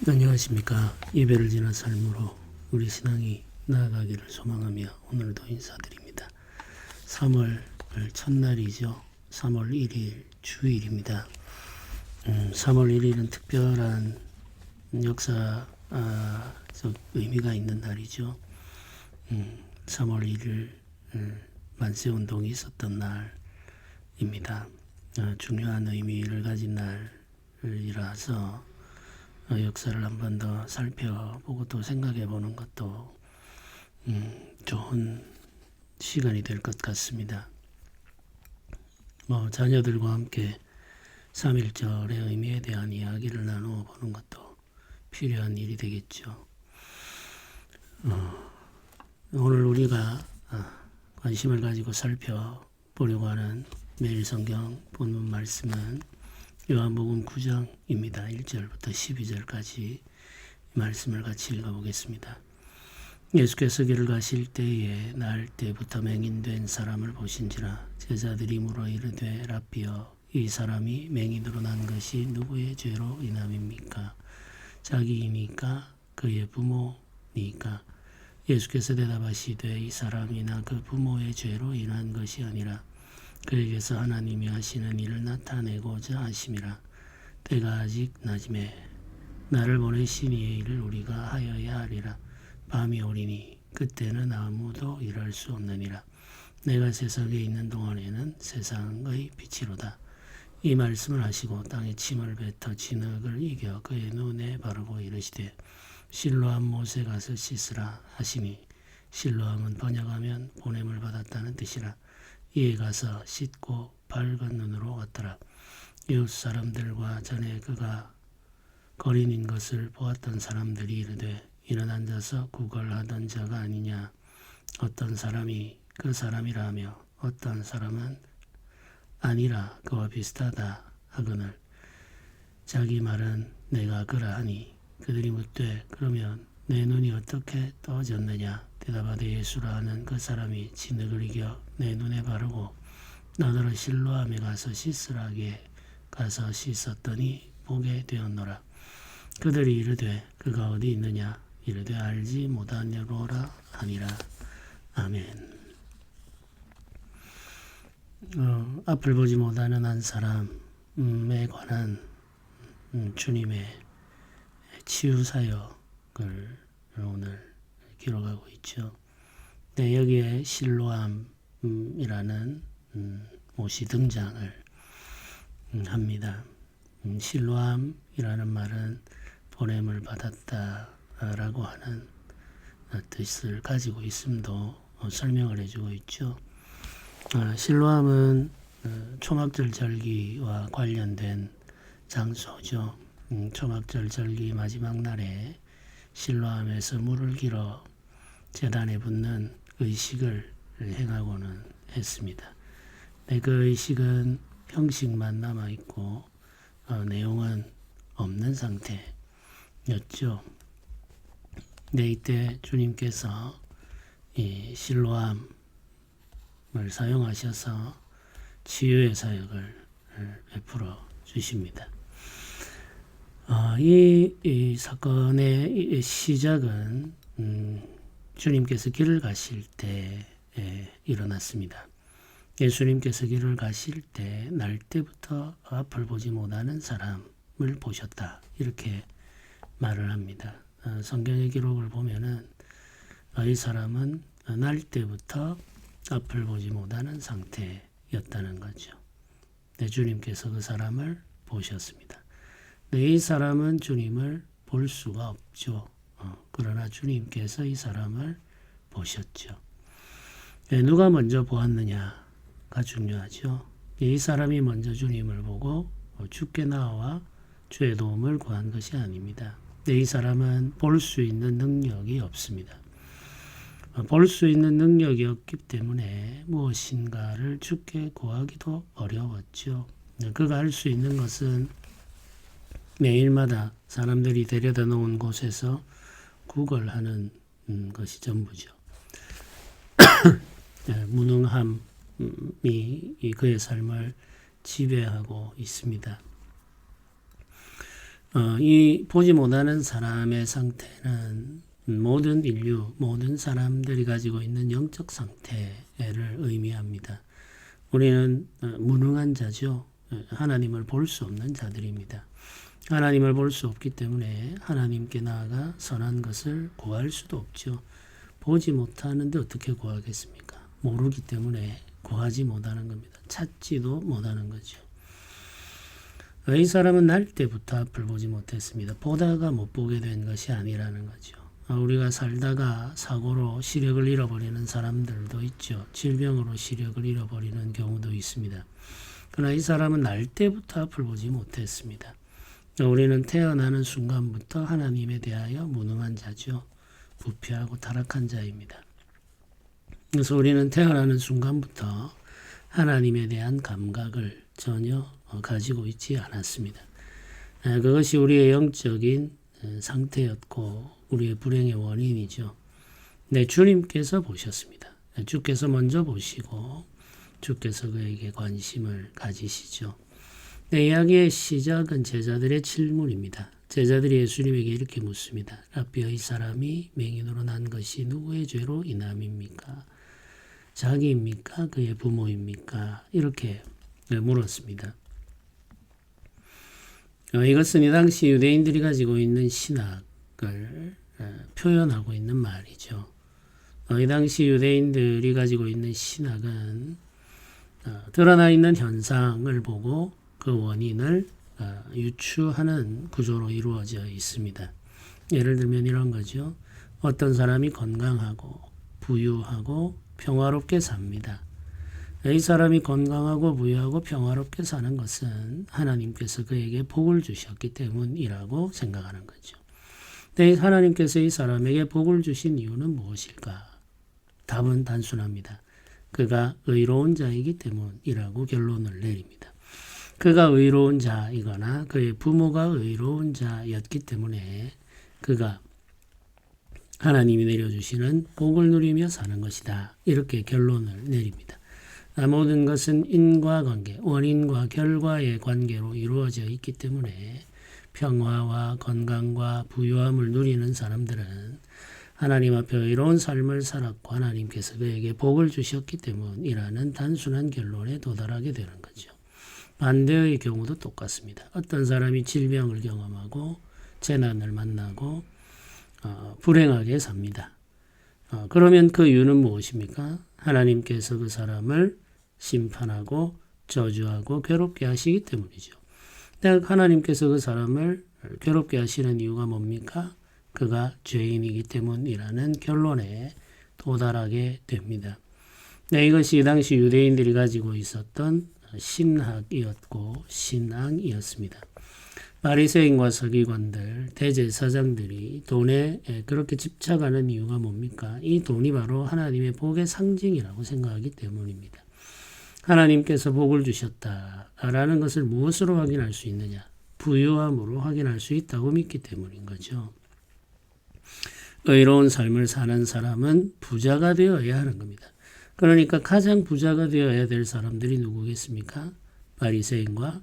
안녕하십니까. 예배를 지난 삶으로 우리 신앙이 나아가기를 소망하며 오늘도 인사드립니다. 3월 첫날이죠. 3월 1일 주일입니다. 3월 1일은 특별한 역사적 의미가 있는 날이죠. 3월 1일 만세운동이 있었던 날입니다. 중요한 의미를 가진 날이라서 역사를 한 번 더 살펴보고 또 생각해 보는 것도 좋은 시간이 될 것 같습니다. 자녀들과 함께 3.1절의 의미에 대한 이야기를 나누어 보는 것도 필요한 일이 되겠죠. 오늘 우리가 관심을 가지고 살펴보려고 하는 매일 성경 본문 말씀은 요한복음 9장입니다. 1절부터 12절까지 말씀을 같이 읽어보겠습니다. 예수께서 길을 가실 때에 날 때부터 맹인된 사람을 보신지라 제자들이 물어 이르되 랍비여 이 사람이 맹인으로 난 것이 누구의 죄로 인함입니까? 자기입니까? 그의 부모니까? 예수께서 대답하시되 이 사람이나 그 부모의 죄로 인한 것이 아니라 그에게서 하나님이 하시는 일을 나타내고자 하심이라. 때가 아직 낮음에 나를 보내신 이의 일을 우리가 하여야 하리라. 밤이 오리니 그때는 아무도 일할 수 없느니라. 내가 세상에 있는 동안에는 세상의 빛이로다. 이 말씀을 하시고 땅에 침을 뱉어 진흙을 이겨 그의 눈에 바르고 이르시되 실로암 못에 가서 씻으라 하시니 실로암은 번역하면 보냄을 받았다는 뜻이라. 이에 가서 씻고 밝은 눈으로 왔더라. 이웃 사람들과 전에 그가 거린인 것을 보았던 사람들이 이르되 이는 앉아서 구걸하던 자가 아니냐. 어떤 사람이 그 사람이라 하며 어떤 사람은 아니라 그와 비슷하다 하거늘 자기 말은 내가 그라 하니 그들이 묻되 그러면 내 눈이 어떻게 떠졌느냐. 대답하되 예수라 하는 그 사람이 진흙을 이겨 내 눈에 바르고 나더러 실로암에 가서 씻으라게 가서 씻었더니 보게 되었노라. 그들이 이르되 그가 어디 있느냐. 이르되 알지 못하노라 하니라. 아멘. 앞을 보지 못하는 한 사람에 관한 주님의 치유 사역을 오늘 기록하고 있죠. 네, 여기에 실로암이라는 못이 등장을 합니다. 실로암이라는 말은 보냄을 받았다라고 하는 뜻을 가지고 있음도 설명을 해주고 있죠. 실로암은 초막절 절기와 관련된 장소죠. 초막절 절기 마지막 날에 실로암에서 물을 길어 제단에 붓는 의식을 행하고는 했습니다. 네, 그 의식은 형식만 남아있고 내용은 없는 상태였죠. 네, 이때 주님께서 이 실로암을 사용하셔서 치유의 사역을 베풀어 주십니다. 이 사건의 시작은 주님께서 길을 가실 때 일어났습니다. 예수님께서 길을 가실 때 날 때부터 앞을 보지 못하는 사람을 보셨다. 이렇게 말을 합니다. 성경의 기록을 보면은 이 사람은 날 때부터 앞을 보지 못하는 상태였다는 거죠. 네, 주님께서 그 사람을 보셨습니다. 네, 이 사람은 주님을 볼 수가 없죠. 그러나 주님께서 이 사람을 보셨죠. 네, 누가 먼저 보았느냐가 중요하죠. 이 사람이 먼저 주님을 보고 주께 나와 주의 도움을 구한 것이 아닙니다. 네, 이 사람은 볼 수 있는 능력이 없습니다. 볼 수 있는 능력이 없기 때문에 무엇인가를 주께 구하기도 어려웠죠. 그가 할 수 있는 것은 매일마다 사람들이 데려다 놓은 곳에서 구걸하는 것이 전부죠. 무능함이 그의 삶을 지배하고 있습니다. 이 보지 못하는 사람의 상태는 모든 인류, 모든 사람들이 가지고 있는 영적 상태를 의미합니다. 우리는 무능한 자죠. 하나님을 볼 수 없는 자들입니다. 하나님을 볼 수 없기 때문에 하나님께 나아가 선한 것을 구할 수도 없죠. 보지 못하는데 어떻게 구하겠습니까? 모르기 때문에 구하지 못하는 겁니다. 찾지도 못하는 거죠. 이 사람은 날 때부터 앞을 보지 못했습니다. 보다가 못 보게 된 것이 아니라는 거죠. 우리가 살다가 사고로 시력을 잃어버리는 사람들도 있죠. 질병으로 시력을 잃어버리는 경우도 있습니다. 그러나 이 사람은 날 때부터 앞을 보지 못했습니다. 우리는 태어나는 순간부터 하나님에 대하여 무능한 자죠. 부패하고 타락한 자입니다. 그래서 우리는 태어나는 순간부터 하나님에 대한 감각을 전혀 가지고 있지 않았습니다. 그것이 우리의 영적인 상태였고 우리의 불행의 원인이죠. 네, 주님께서 보셨습니다. 주께서 먼저 보시고 주께서 그에게 관심을 가지시죠. 네, 이야기의 시작은 제자들의 질문입니다. 제자들이 예수님에게 이렇게 묻습니다. 라비어, 이 사람이 맹인으로 난 것이 누구의 죄로 인함입니까? 자기입니까? 그의 부모입니까? 이렇게 물었습니다. 이것은 이 당시 유대인들이 가지고 있는 신학을 표현하고 있는 말이죠. 이 당시 유대인들이 가지고 있는 신학은 드러나 있는 현상을 보고 그 원인을 유추하는 구조로 이루어져 있습니다. 예를 들면 이런 거죠. 어떤 사람이 건강하고 부유하고 평화롭게 삽니다. 이 사람이 건강하고 부유하고 평화롭게 사는 것은 하나님께서 그에게 복을 주셨기 때문이라고 생각하는 거죠. 근데 하나님께서 이 사람에게 복을 주신 이유는 무엇일까? 답은 단순합니다. 그가 의로운 자이기 때문이라고 결론을 내립니다. 그가 의로운 자이거나 그의 부모가 의로운 자였기 때문에 그가 하나님이 내려주시는 복을 누리며 사는 것이다. 이렇게 결론을 내립니다. 모든 것은 인과관계, 원인과 결과의 관계로 이루어져 있기 때문에 평화와 건강과 부유함을 누리는 사람들은 하나님 앞에 의로운 삶을 살았고 하나님께서 그에게 복을 주셨기 때문이라는 단순한 결론에 도달하게 되는 거죠. 반대의 경우도 똑같습니다. 어떤 사람이 질병을 경험하고 재난을 만나고 불행하게 삽니다. 그러면 그 이유는 무엇입니까? 하나님께서 그 사람을 심판하고 저주하고 괴롭게 하시기 때문이죠. 하나님께서 그 사람을 괴롭게 하시는 이유가 뭡니까? 그가 죄인이기 때문이라는 결론에 도달하게 됩니다. 네, 이것이 이 당시 유대인들이 가지고 있었던 신학이었고 신앙이었습니다. 바리새인과 서기관들, 대제사장들이 돈에 그렇게 집착하는 이유가 뭡니까? 이 돈이 바로 하나님의 복의 상징이라고 생각하기 때문입니다. 하나님께서 복을 주셨다라는 것을 무엇으로 확인할 수 있느냐? 부유함으로 확인할 수 있다고 믿기 때문인 거죠. 의로운 삶을 사는 사람은 부자가 되어야 하는 겁니다. 그러니까 가장 부자가 되어야 될 사람들이 누구겠습니까? 바리새인과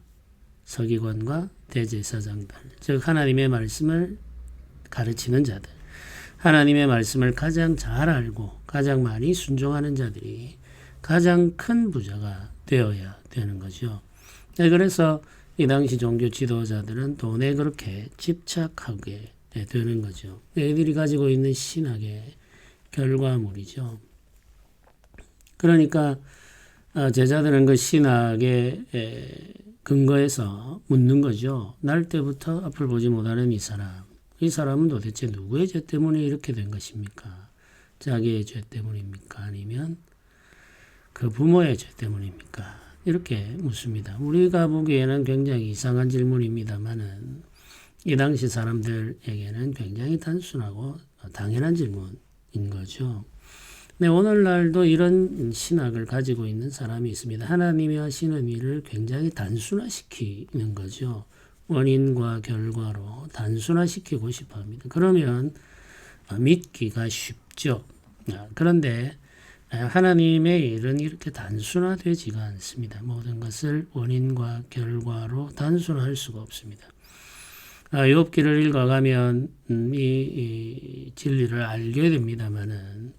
서기관과 대제사장들, 즉 하나님의 말씀을 가르치는 자들, 하나님의 말씀을 가장 잘 알고 가장 많이 순종하는 자들이 가장 큰 부자가 되어야 되는 거죠. 그래서 이 당시 종교 지도자들은 돈에 그렇게 집착하게 되는 거죠. 애들이 가지고 있는 신학의 결과물이죠. 그러니까 제자들은 그 신학의 근거에서 묻는 거죠. 날 때부터 앞을 보지 못하는 이 사람은 도대체 누구의 죄 때문에 이렇게 된 것입니까? 자기의 죄 때문입니까? 아니면 그 부모의 죄 때문입니까? 이렇게 묻습니다. 우리가 보기에는 굉장히 이상한 질문입니다만은 이 당시 사람들에게는 굉장히 단순하고 당연한 질문인 거죠. 네, 오늘날도 이런 신학을 가지고 있는 사람이 있습니다. 하나님이 하시는 일을 굉장히 단순화시키는 거죠. 원인과 결과로 단순화시키고 싶어 합니다. 그러면 믿기가 쉽죠. 그런데 하나님의 일은 이렇게 단순화되지가 않습니다. 모든 것을 원인과 결과로 단순화할 수가 없습니다. 욥기를 읽어가면 이 진리를 알게 됩니다만은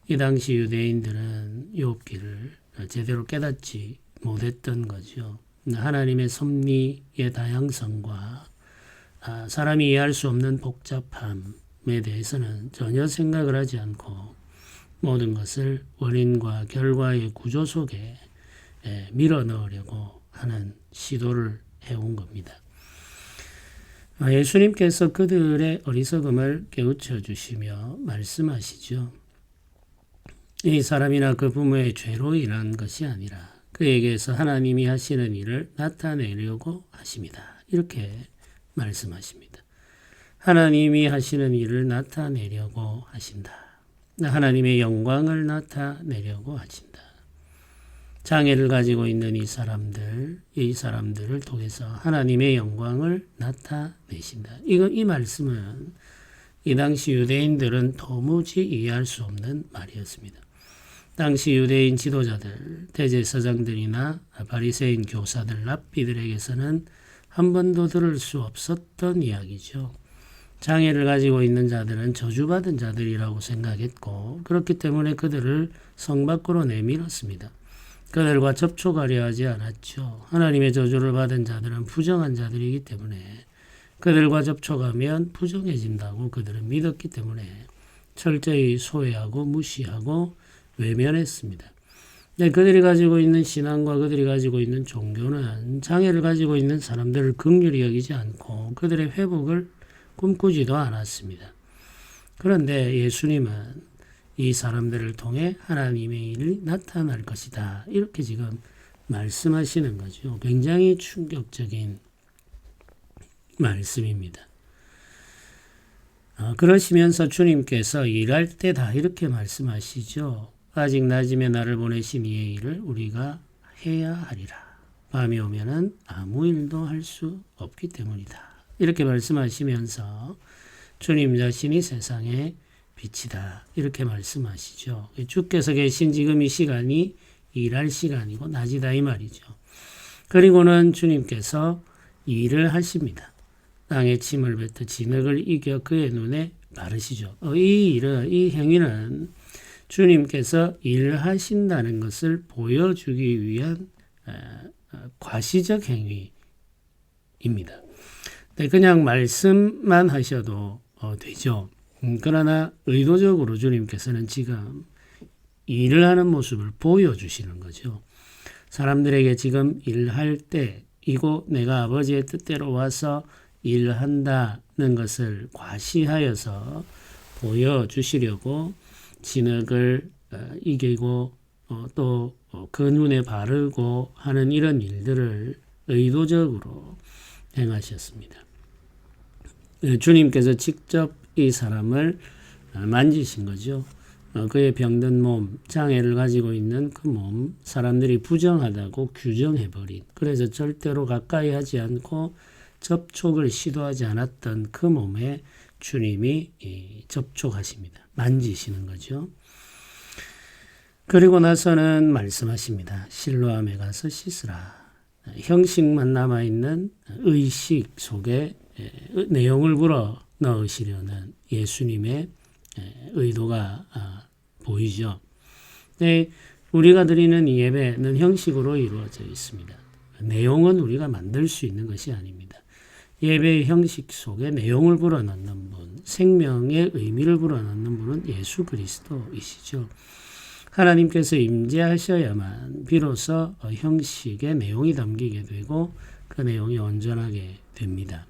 이 당시 유대인들은 욥기를 제대로 깨닫지 못했던 거죠. 하나님의 섭리의 다양성과 사람이 이해할 수 없는 복잡함에 대해서는 전혀 생각을 하지 않고 모든 것을 원인과 결과의 구조 속에 밀어 넣으려고 하는 시도를 해온 겁니다. 예수님께서 그들의 어리석음을 깨우쳐 주시며 말씀하시죠. 이 사람이나 그 부모의 죄로 인한 것이 아니라 그에게서 하나님이 하시는 일을 나타내려고 하십니다. 이렇게 말씀하십니다. 하나님이 하시는 일을 나타내려고 하신다. 하나님의 영광을 나타내려고 하신다. 장애를 가지고 있는 이 사람들을 통해서 하나님의 영광을 나타내신다. 이 말씀은 이 당시 유대인들은 도무지 이해할 수 없는 말이었습니다. 당시 유대인 지도자들, 대제사장들이나 바리새인 교사들, 랍비들에게서는 한 번도 들을 수 없었던 이야기죠. 장애를 가지고 있는 자들은 저주받은 자들이라고 생각했고 그렇기 때문에 그들을 성 밖으로 내밀었습니다. 그들과 접촉하려 하지 않았죠. 하나님의 저주를 받은 자들은 부정한 자들이기 때문에 그들과 접촉하면 부정해진다고 그들은 믿었기 때문에 철저히 소외하고 무시하고 외면했습니다. 그들이 가지고 있는 신앙과 그들이 가지고 있는 종교는 장애를 가지고 있는 사람들을 긍휼히 여기지 않고 그들의 회복을 꿈꾸지도 않았습니다. 그런데 예수님은 이 사람들을 통해 하나님의 일이 나타날 것이다. 이렇게 지금 말씀하시는 거죠. 굉장히 충격적인 말씀입니다. 그러시면서 주님께서 일할 때다 이렇게 말씀하시죠. 아직 낮임에 나를 보내신 이의 일을 우리가 해야 하리라. 밤이 오면은 아무 일도 할 수 없기 때문이다. 이렇게 말씀하시면서 주님 자신이 세상의 빛이다. 이렇게 말씀하시죠. 주께서 계신 지금 이 시간이 일할 시간이고 낮이다 이 말이죠. 그리고는 주님께서 일을 하십니다. 땅에 침을 뱉어 진흙을 이겨 그의 눈에 바르시죠. 이 행위는 주님께서 일하신다는 것을 보여주기 위한 과시적 행위입니다. 그냥 말씀만 하셔도 되죠. 그러나 의도적으로 주님께서는 지금 일을 하는 모습을 보여주시는 거죠. 사람들에게 지금 일할 때이고 내가 아버지의 뜻대로 와서 일한다는 것을 과시하여서 보여주시려고 진흙을 이기고 또 그 눈에 바르고 하는 이런 일들을 의도적으로 행하셨습니다. 주님께서 직접 이 사람을 만지신 거죠. 그의 병든 몸, 장애를 가지고 있는 그 몸, 사람들이 부정하다고 규정해버린, 그래서 절대로 가까이 하지 않고 접촉을 시도하지 않았던 그 몸에 주님이 접촉하십니다. 만지시는 거죠. 그리고 나서는 말씀하십니다. 실로암에 가서 씻으라. 형식만 남아있는 의식 속에 내용을 불어 넣으시려는 예수님의 의도가 보이죠. 우리가 드리는 이 예배는 형식으로 이루어져 있습니다. 내용은 우리가 만들 수 있는 것이 아닙니다. 예배의 형식 속에 내용을 불어넣는 분, 생명의 의미를 불어넣는 분은 예수 그리스도이시죠. 하나님께서 임재하셔야만 비로소 형식의 내용이 담기게 되고 그 내용이 온전하게 됩니다.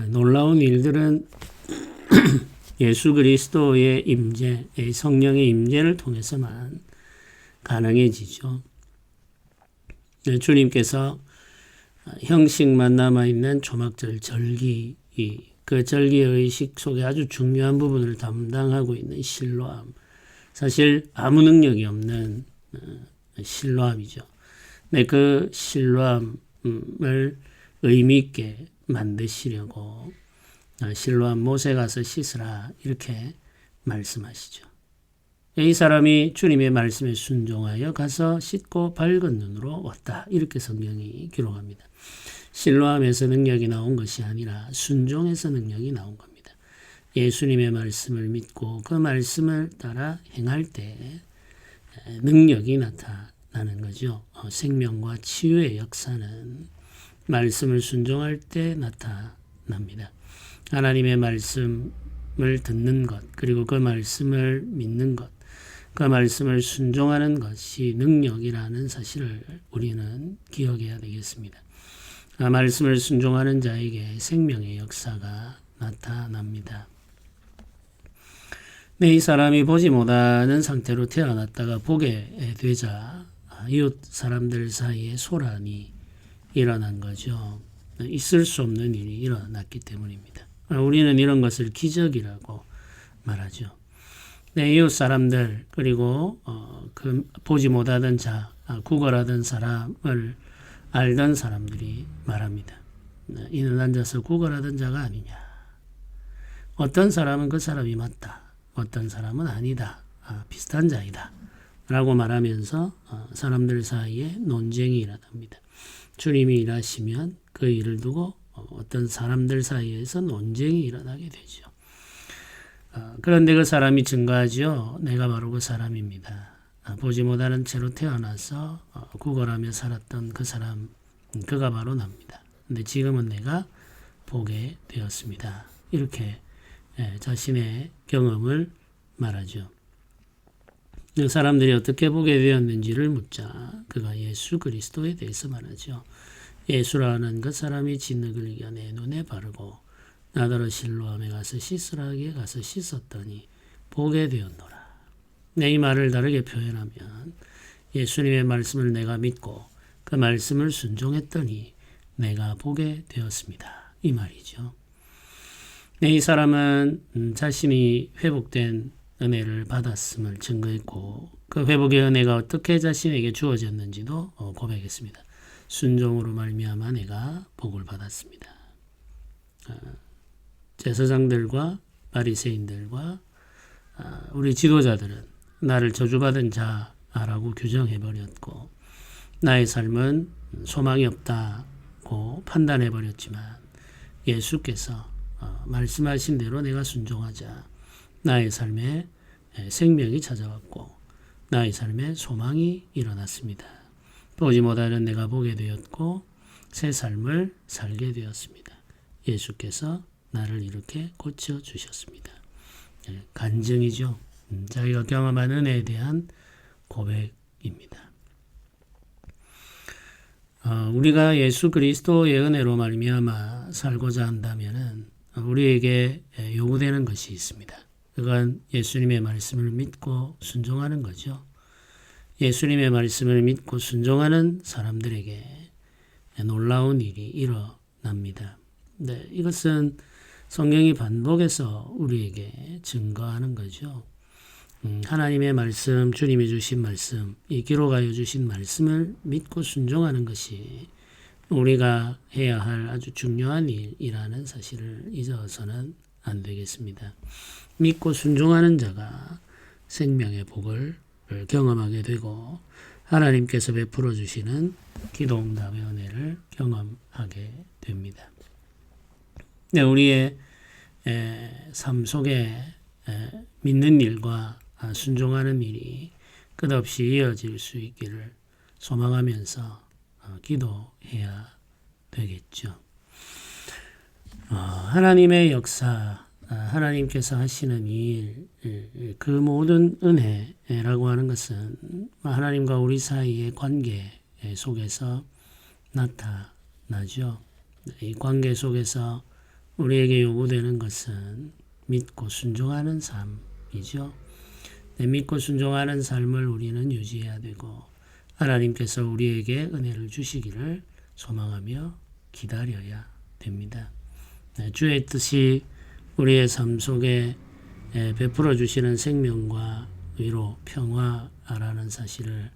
놀라운 일들은 예수 그리스도의 임재, 성령의 임재를 통해서만 가능해지죠. 주님께서 형식만 남아있는 초막절 절기, 그 절기의 의식 속에 아주 중요한 부분을 담당하고 있는 실로암, 사실 아무 능력이 없는 실로암이죠. 그 실로암을 의미 있게 만드시려고 실로암 못에 가서 씻으라 이렇게 말씀하시죠. 이 사람이 주님의 말씀에 순종하여 가서 씻고 밝은 눈으로 왔다. 이렇게 성경이 기록합니다. 신뢰함에서 능력이 나온 것이 아니라 순종에서 능력이 나온 겁니다. 예수님의 말씀을 믿고 그 말씀을 따라 행할 때 능력이 나타나는 거죠. 생명과 치유의 역사는 말씀을 순종할 때 나타납니다. 하나님의 말씀을 듣는 것, 그리고 그 말씀을 믿는 것, 그 말씀을 순종하는 것이 능력이라는 사실을 우리는 기억해야 되겠습니다. 말씀을 순종하는 자에게 생명의 역사가 나타납니다. 이 사람이 보지 못하는 상태로 태어났다가 보게 되자 이웃 사람들 사이에 소란이 일어난 거죠. 있을 수 없는 일이 일어났기 때문입니다. 우리는 이런 것을 기적이라고 말하죠. 이웃 사람들 그리고 그 보지 못하던 자, 구걸하던 사람을 알던 사람들이 말합니다. 이는 앉아서 구걸하던 자가 아니냐. 어떤 사람은 그 사람이 맞다. 어떤 사람은 아니다. 비슷한 자이다. 라고 말하면서 사람들 사이에 논쟁이 일어납니다. 주님이 일하시면 그 일을 두고 어떤 사람들 사이에서 논쟁이 일어나게 되죠. 그런데 그 사람이 증거하죠. 내가 바로 그 사람입니다. 보지 못하는 채로 태어나서 구걸하며 살았던 그 사람, 그가 바로 납니다. 근데 지금은 내가 보게 되었습니다. 이렇게 자신의 경험을 말하죠. 사람들이 어떻게 보게 되었는지를 묻자 그가 예수 그리스도에 대해서 말하죠. 예수라는 그 사람이 진흙을 이겨 내 눈에 바르고 나더러 실로암에 가서 씻으라 하기에 가서 씻었더니 보게 되었노라. 이 말을 다르게 표현하면 예수님의 말씀을 내가 믿고 그 말씀을 순종했더니 내가 보게 되었습니다. 이 말이죠. 이 사람은 자신이 회복된 은혜를 받았음을 증거했고 그 회복의 은혜가 어떻게 자신에게 주어졌는지도 고백했습니다. 순종으로 말미암아 내가 복을 받았습니다. 제사장들과 바리새인들과 우리 지도자들은 나를 저주받은 자라고 규정해버렸고 나의 삶은 소망이 없다고 판단해버렸지만 예수께서 말씀하신 대로 내가 순종하자 나의 삶에 생명이 찾아왔고 나의 삶에 소망이 일어났습니다. 보지 못하는 내가 보게 되었고 새 삶을 살게 되었습니다. 예수께서 나를 이렇게 고쳐주셨습니다. 간증이죠. 자기가 경험한 은혜에 대한 고백입니다. 우리가 예수 그리스도의 은혜로 말미암아 살고자 한다면은 우리에게 요구되는 것이 있습니다. 그건 예수님의 말씀을 믿고 순종하는 거죠. 예수님의 말씀을 믿고 순종하는 사람들에게 놀라운 일이 일어납니다. 이것은 성경이 반복해서 우리에게 증거하는 거죠. 하나님의 말씀, 주님이 주신 말씀, 이 기록하여 주신 말씀을 믿고 순종하는 것이 우리가 해야 할 아주 중요한 일이라는 사실을 잊어서는 안 되겠습니다. 믿고 순종하는 자가 생명의 복을 경험하게 되고 하나님께서 베풀어 주시는 기도응답의 은혜를 경험하게 됩니다. 우리의 삶 속에 믿는 일과 순종하는 일이 끝없이 이어질 수 있기를 소망하면서 기도해야 되겠죠. 하나님의 역사, 하나님께서 하시는 일, 그 모든 은혜라고 하는 것은 하나님과 우리 사이의 관계 속에서 나타나죠. 이 관계 속에서 우리에게 요구되는 것은 믿고 순종하는 삶이죠. 믿고 순종하는 삶을 우리는 유지해야 되고 하나님께서 우리에게 은혜를 주시기를 소망하며 기다려야 됩니다. 주의 뜻이 우리의 삶 속에 베풀어 주시는 생명과 위로, 평화라는 사실을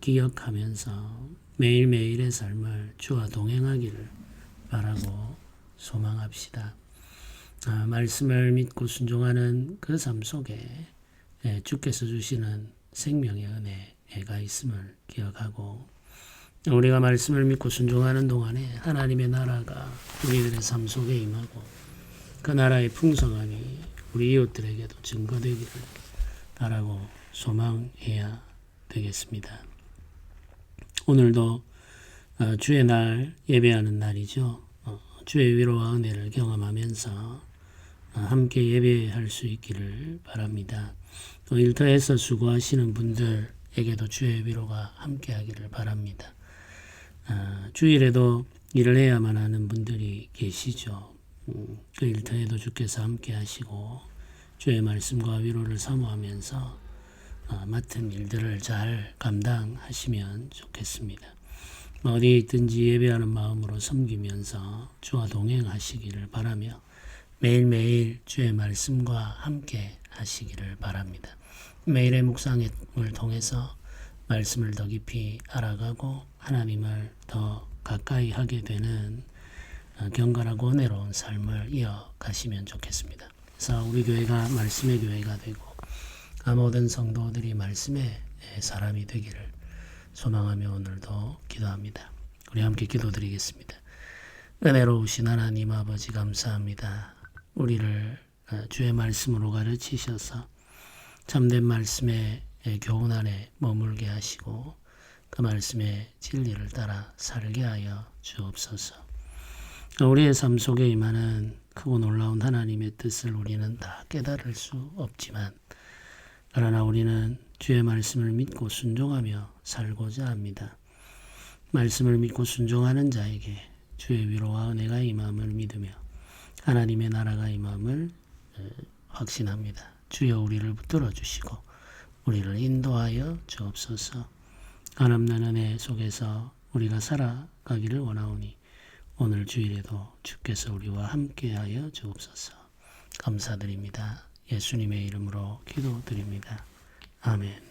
기억하면서 매일매일의 삶을 주와 동행하기를 바라고 소망합시다. 말씀을 믿고 순종하는 그 삶 속에 주께서 주시는 생명의 은혜가 있음을 기억하고 우리가 말씀을 믿고 순종하는 동안에 하나님의 나라가 우리들의 삶 속에 임하고 그 나라의 풍성함이 우리 이웃들에게도 증거되기를 바라고 소망해야 되겠습니다. 오늘도 주의 날 예배하는 날이죠. 주의 위로와 은혜를 경험하면서 함께 예배할 수 있기를 바랍니다. 또 일터에서 수고하시는 분들에게도 주의 위로가 함께하기를 바랍니다. 주일에도 일을 해야만 하는 분들이 계시죠. 그 일터에도 주께서 함께 하시고 주의 말씀과 위로를 사모하면서 맡은 일들을 잘 감당하시면 좋겠습니다. 어디에 있든지 예배하는 마음으로 섬기면서 주와 동행하시기를 바라며 매일매일 주의 말씀과 함께 하시기를 바랍니다. 매일의 묵상을 통해서 말씀을 더 깊이 알아가고 하나님을 더 가까이 하게 되는 경건하고 은혜로운 삶을 이어가시면 좋겠습니다. 그래서 우리 교회가 말씀의 교회가 되고 모든 성도들이 말씀의 사람이 되기를 소망하며 오늘도 기도합니다. 우리 함께 기도드리겠습니다. 은혜로우신 하나님 아버지 감사합니다. 우리를 주의 말씀으로 가르치셔서 참된 말씀의 교훈 안에 머물게 하시고 그 말씀의 진리를 따라 살게 하여 주옵소서. 우리의 삶 속에 임하는 크고 놀라운 하나님의 뜻을 우리는 다 깨달을 수 없지만 그러나 우리는 주의 말씀을 믿고 순종하며 살고자 합니다. 말씀을 믿고 순종하는 자에게 주의 위로와 은혜가 임함을 믿으며 하나님의 나라가 임함을 확신합니다. 주여 우리를 붙들어 주시고 우리를 인도하여 주옵소서. 한없는 은혜 속에서 우리가 살아가기를 원하오니 오늘 주일에도 주께서 우리와 함께하여 주옵소서. 감사드립니다. 예수님의 이름으로 기도드립니다. 아멘.